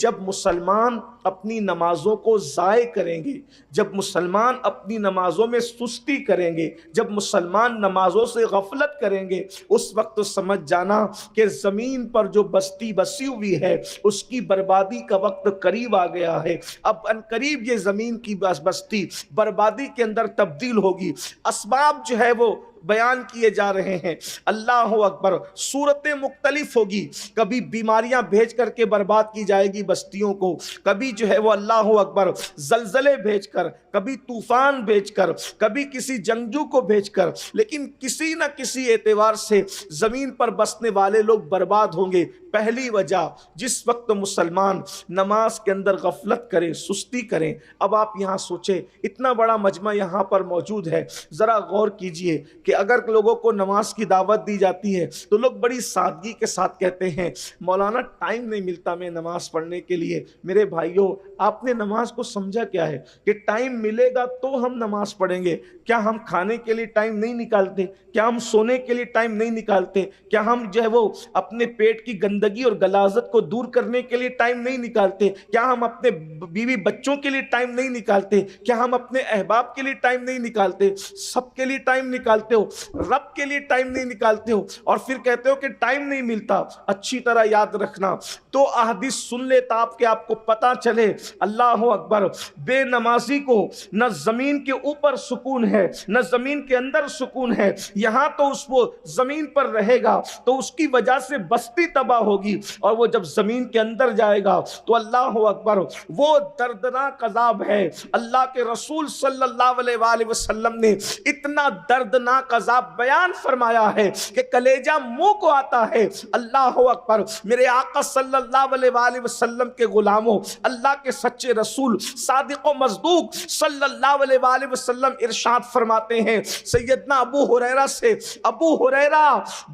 جب مسلمان اپنی نمازوں کو ضائع کریں گے، جب مسلمان اپنی نمازوں میں سستی کریں گے، جب مسلمان نمازوں سے غفلت کریں گے، اس وقت سمجھ جانا کہ زمین پر جو بستی بسی ہوئی ہے اس کی بربادی کا وقت قریب آ گیا ہے۔ اب ان قریب یہ زمین کی بستی بربادی کے اندر تبدیل ہوگی۔ اسباب جو ہے وہ بیان کیے جا رہے ہیں، اللہ اکبر، صورتیں مختلف ہوگی، کبھی بیماریاں بھیج کر کے برباد کی جائے گی بستیوں کو، کبھی جو ہے وہ اللہ اکبر زلزلے بھیج کر، کبھی طوفان بھیج کر، کبھی کسی جنگجو کو بھیج کر، لیکن کسی نہ کسی اعتبار سے زمین پر بسنے والے لوگ برباد ہوں گے۔ پہلی وجہ، جس وقت مسلمان نماز کے اندر غفلت کریں، سستی کریں۔ اب آپ یہاں سوچیں، اتنا بڑا مجمع یہاں پر موجود ہے، ذرا غور کیجئے کہ اگر لوگوں کو نماز کی دعوت دی جاتی ہے تو لوگ بڑی سادگی کے ساتھ کہتے ہیں مولانا ٹائم نہیں ملتا میں نماز پڑھنے کے لیے۔ میرے بھائیوں، آپ نے نماز کو سمجھا کیا ہے کہ ٹائم ملے گا تو ہم نماز پڑھیں گے؟ کیا ہم کھانے کے لیے ٹائم نہیں نکالتے؟ کیا ہم سونے کے لیے ٹائم نہیں نکالتے؟ کیا ہم جو ہے وہ اپنے پیٹ کی گندگی اور غلاظت کو دور کرنے کے لیے ٹائم نہیں نکالتے؟ کیا ہم اپنے بیوی بچوں کے لیے ٹائم نہیں نکالتے؟ کیا ہم اپنے احباب کے لیے ٹائم نہیں نکالتے؟ سب کے لیے ٹائم نکالتے ہو، رب کے لیے ٹائم نہیں نکالتے ہو، اور پھر کہتے ہو کہ ٹائم نہیں ملتا۔ اچھی طرح یاد رکھنا، تو احادیث سن لے تاب کہ آپ کو پتا چلے۔ اللہ اکبر، بے نمازی کو نہ زمین کے اوپر سکون ہے نہ زمین کے اندر سکون ہے۔ یہاں تو وہ زمین پر رہے گا تو اس کی وجہ سے بستی تباہ ہوگی، اور وہ جب زمین کے اندر جائے گا تو اللہ اکبر وہ دردناک عذاب ہے۔ اللہ کے رسول صلی اللہ علیہ وآلہ وسلم نے اتنا دردناک عذاب بیان فرمایا ہے کہ کلیجہ منہ کو آتا ہے۔ اللہ اکبر، میرے آقا صلی اللہ علیہ وآلہ وسلم کے غلاموں، اللہ کے سچے رسول صادق و مصدوق صلی اللہ علیہ وآلہ وسلم ارشاد فرماتے ہیں سیدنا ابو ہریرہ سے، ابو ہریرہ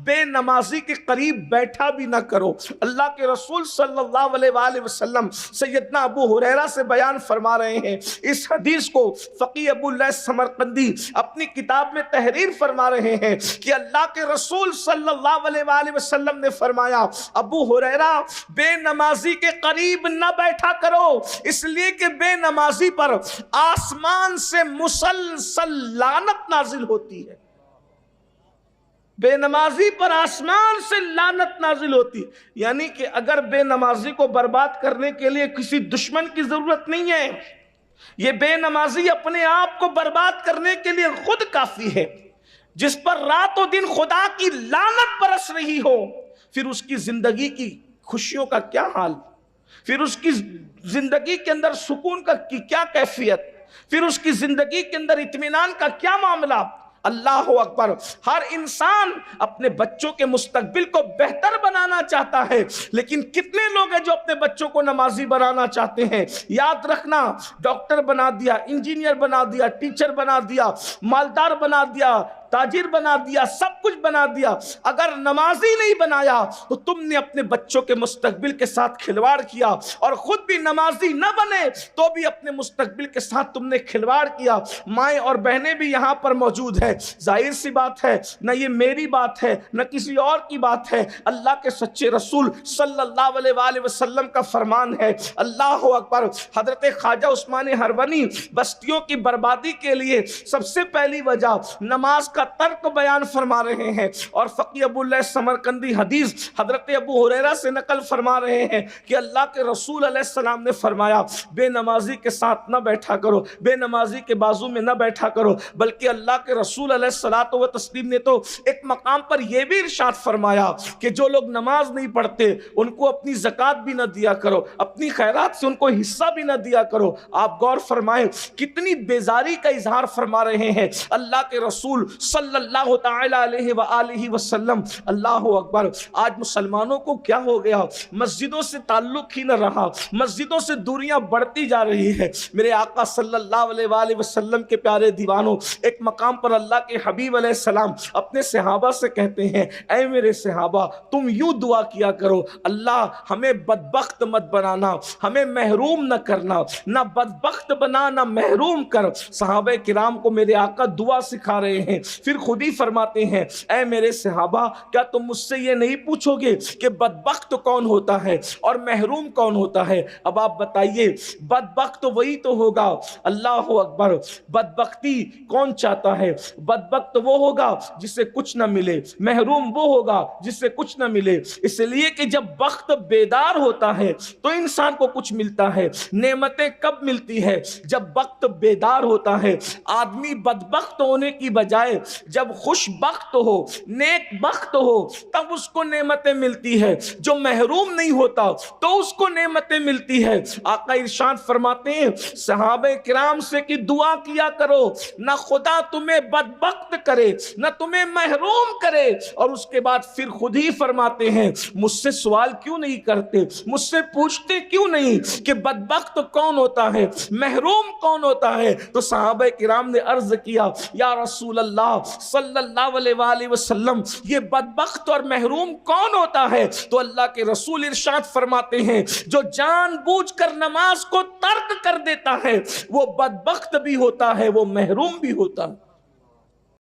بے نمازی کے قریب بیٹھا بھی نہ کرو۔ اللہ کے رسول صلی اللہ علیہ وآلہ وسلم سیدنا ابو ہریرہ سے بیان فرما رہے ہیں۔ اس حدیث کو فقی ابو اللیث سمرقندی اپنی کتاب میں تحریر فرما رہے ہیں کہ اللہ کے رسول صلی اللہ علیہ وآلہ وسلم نے فرمایا ابو ہریرہ بے نمازی کے قریب نہ بیٹھا کرو، اس لیے کہ بے نمازی پر آسمان سے مسلسل لعنت نازل ہوتی ہے۔ بے نمازی پر آسمان سے لعنت نازل ہوتی، یعنی کہ اگر بے نمازی کو برباد کرنے کے لیے کسی دشمن کی ضرورت نہیں ہے، یہ بے نمازی اپنے آپ کو برباد کرنے کے لیے خود کافی ہے۔ جس پر رات و دن خدا کی لعنت برس رہی ہو، پھر اس کی زندگی کی خوشیوں کا کیا حال، پھر اس کی زندگی کے اندر سکون کی کیا کیفیت، پھر اس کی زندگی کے اندر اطمینان کا کیا معاملہ۔ اللہ اکبر، ہر انسان اپنے بچوں کے مستقبل کو بہتر بنانا چاہتا ہے، لیکن کتنے لوگ ہیں جو اپنے بچوں کو نمازی بنانا چاہتے ہیں؟ یاد رکھنا، ڈاکٹر بنا دیا، انجینئر بنا دیا، ٹیچر بنا دیا، مالدار بنا دیا، تاجر بنا دیا، سب کچھ بنا دیا، اگر نمازی نہیں بنایا تو تم نے اپنے بچوں کے مستقبل کے ساتھ کھلواڑ کیا، اور خود بھی نمازی نہ بنے تو بھی اپنے مستقبل کے ساتھ تم نے کھلواڑ کیا۔ مائیں اور بہنیں بھی یہاں پر موجود ہیں، ظاہر سی بات ہے، نہ یہ میری بات ہے نہ کسی اور کی بات ہے، اللہ کے سچے رسول صلی اللہ علیہ وآلہ وسلم کا فرمان ہے۔ اللہ اکبر، حضرت خواجہ عثمان ہرونی بستیوں کی بربادی کے لیے سب سے پہلی وجہ نماز کا ترک بیان فرما رہے ہیں، اور فقی ابو اللیث سمرقندی حدیث حضرت ابو ہریرہ سے نقل فرما رہے ہیں کہ اللہ کے رسول علیہ السلام نے فرمایا بے نمازی کے ساتھ نہ بیٹھا کرو، بے نمازی کے بازو میں نہ بیٹھا کرو، بلکہ اللہ کے رسول علیہ الصلوۃ والتسلیم نے تو ایک مقام پر یہ بھی ارشاد فرمایا کہ جو لوگ نماز نہیں پڑھتے ان کو اپنی زکوٰۃ بھی نہ دیا کرو، اپنی خیرات سے ان کو حصہ بھی نہ دیا کرو۔ آپ غور فرمائیں کتنی بیزاری کا اظہار فرما رہے ہیں اللہ کے رسول صلی اللہ تعالی علیہ وآلہ وسلم۔ اللہ اکبر، آج مسلمانوں کو کیا ہو گیا؟ مسجدوں سے تعلق ہی نہ رہا، مسجدوں سے دوریاں بڑھتی جا رہی ہے۔ میرے آقا صلی اللہ علیہ وآلہ وسلم کے پیارے دیوانوں، ایک مقام پر اللہ کے حبیب علیہ السلام اپنے صحابہ سے کہتے ہیں اے میرے صحابہ تم یوں دعا کیا کرو، اللہ ہمیں بدبخت مت بنانا، ہمیں محروم نہ کرنا، نہ بدبخت بنا نہ محروم کر۔ صحابہ کرام کو میرے آقا دعا سکھا رہے ہیں پھر خود ہی فرماتے ہیں اے میرے صحابہ کیا تم مجھ سے یہ نہیں پوچھو گے کہ بدبخت کون ہوتا ہے اور محروم کون ہوتا ہے؟ اب آپ بتائیے بدبخت وہی تو ہوگا، اللہ اکبر، بدبختی کون چاہتا ہے؟ بدبخت وہ ہوگا جسے کچھ نہ ملے، محروم وہ ہوگا جس سے کچھ نہ ملے، اس لیے کہ جب بخت بیدار ہوتا ہے تو انسان کو کچھ ملتا ہے۔ نعمتیں کب ملتی ہے؟ جب بخت بیدار ہوتا ہے۔ آدمی بدبخت ہونے کی بجائے جب خوش بخت ہو، نیک بخت ہو، تب اس کو نعمتیں ملتی ہے۔ جو محروم نہیں ہوتا تو اس کو نعمتیں ملتی ہے۔ آقا ارشاد فرماتے ہیں صحابہ کرام سے کہ دعا کیا کرو نہ خدا تمہیں بدبخت کرے نہ تمہیں محروم کرے، اور اس کے بعد پھر خود ہی فرماتے ہیں مجھ سے سوال کیوں نہیں کرتے، مجھ سے پوچھتے کیوں نہیں کہ بدبخت کون ہوتا ہے، محروم کون ہوتا ہے؟ تو صحابہ کرام نے عرض کیا یا رسول اللہ صلی اللہ علیہ وآلہ وسلم یہ بدبخت اور محروم کون ہوتا ہے؟ تو اللہ کے رسول ارشاد فرماتے ہیں جو جان بوجھ کر نماز کو ترک کر دیتا ہے وہ بدبخت بھی ہوتا ہے، وہ محروم بھی ہوتا ہے۔